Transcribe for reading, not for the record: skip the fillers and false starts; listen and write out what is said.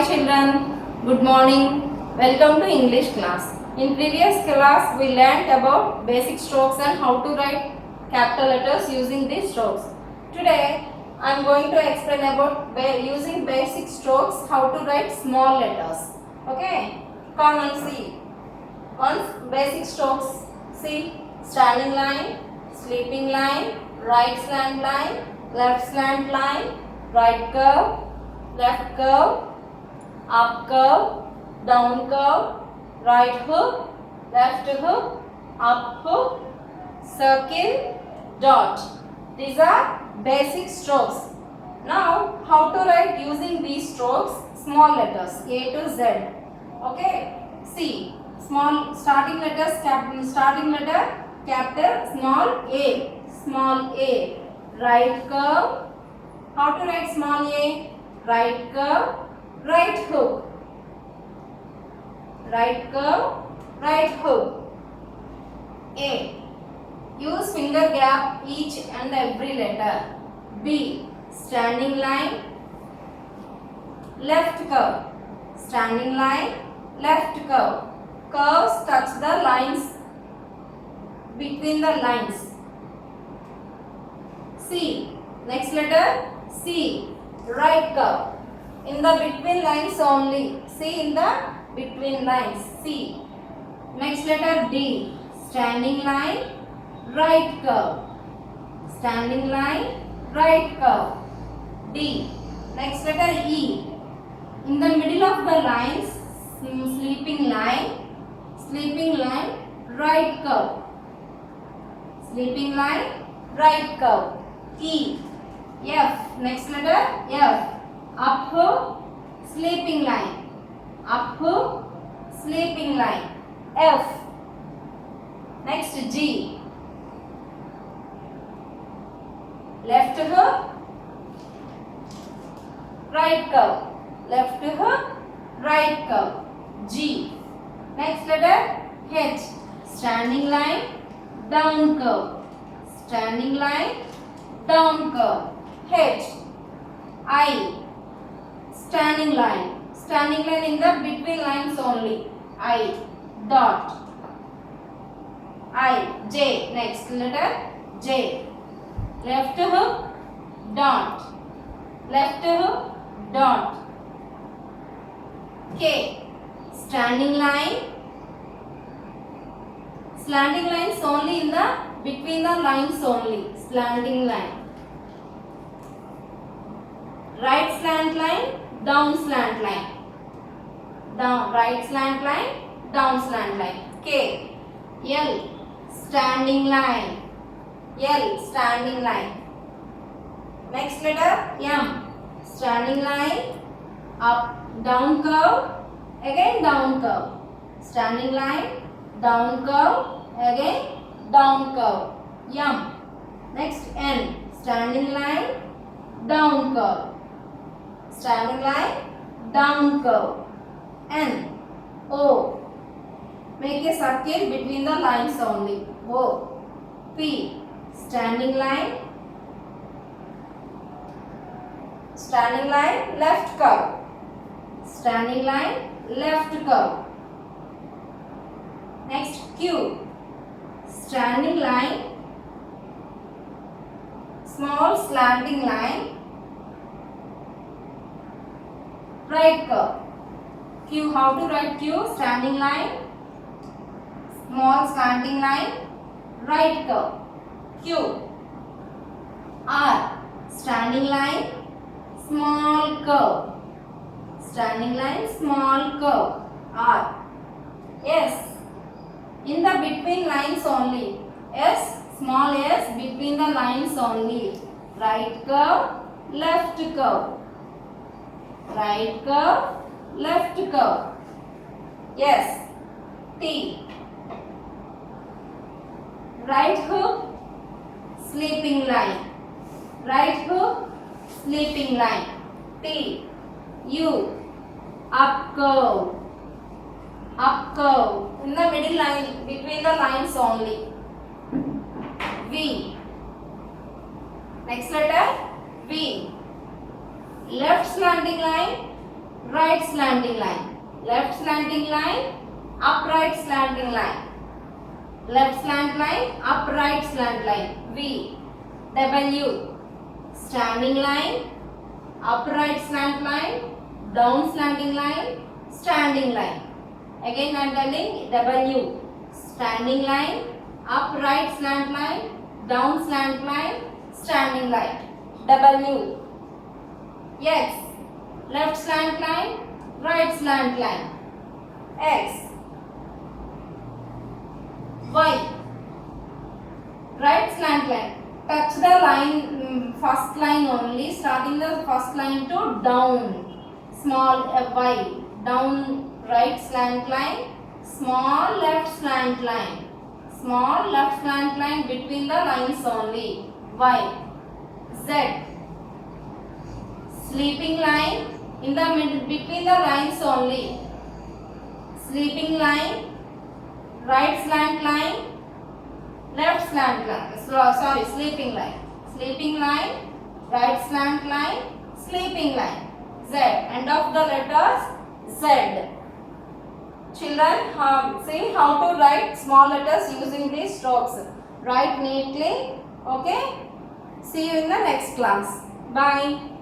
children, good morning. Welcome to English class. In previous class we learnt about basic strokes and how to write capital letters using these strokes. Today I am going to explain about using basic strokes how to write small letters. Okay, come and see. On basic strokes, see standing line, sleeping line, right slant line, left slant line, right curve, left curve, up curve, down curve, right hook, left hook, up hook, circle, dot. These are basic strokes. Now, how to write using these strokes? Small letters A to Z. Okay. See, small starting letters, starting letter, capital, small a, right curve. How to write small a? Right curve, right hook, right curve, right hook. A. Use finger gap each and every letter. B. Standing line, left curve, standing line, left curve. Curves touch the lines between the lines. C. Next letter C. Right curve. In the between lines only. See in the between lines. C. Next letter D. Standing line, right curve. Standing line, right curve. D. Next letter E. In the middle of the lines, sleeping line, right curve. Sleeping line, right curve. E. F. Next letter F. Up hook, sleeping line. Up hook, sleeping line. F. Next G. Left hook, right curve. Left hook, right curve. G. Next letter H. Standing line, down curve. Standing line, down curve. H. I. Standing line in the between lines only. I. Dot. I. J. Next letter J. Left hook, dot. Left hook, dot. K. Standing line, slanting lines only in the between the lines only. Slanting line. Right slant line, down slant line. Down, right slant line, down slant line. K. L. Standing line. L. Standing line. Next letter M. Standing line, up, down curve, again down curve. Standing line, down curve, again down curve. M. Next N. Standing line, down curve. Standing line, down curve. N. O. Make a circle between the lines only. O. P. Standing line, left curve. Standing line, left curve. Next Q. Standing line, small slanting line, right curve. Q. How to write Q? Standing line, small slanting line, right curve. Q. R. Standing line, small curve. Standing line, small curve. R. S. In the between lines only. S. Small s between the lines only. Right curve, left curve. Right curve, left curve. S. T. Right hook, sleeping line. Right hook, sleeping line. T. U. Up curve. Up curve. In the middle line, between the lines only. V. Next letter V. Left slanting line, right slanting line, left slanting line, upright slanting line, left slant line, upright slant line. V, W, standing line, upright slant line, down slanting line, standing line. Again I am telling W, standing line, upright slant line, down slant line, standing line. W, X, left slant line, right slant line. X, Y, right slant line. Touch the line, first line only, starting the first line to down. Small Y, down right slant line, small left slant line. Small left slant line between the lines only. Y, Z, sleeping line in the middle between the lines only. Sleeping line, right slant line, left slant line. Sorry, sleeping line. Sleeping line, right slant line, sleeping line. Z. End of the letters Z. Children, see how to write small letters using these strokes. Write neatly. Okay. See you in the next class. Bye.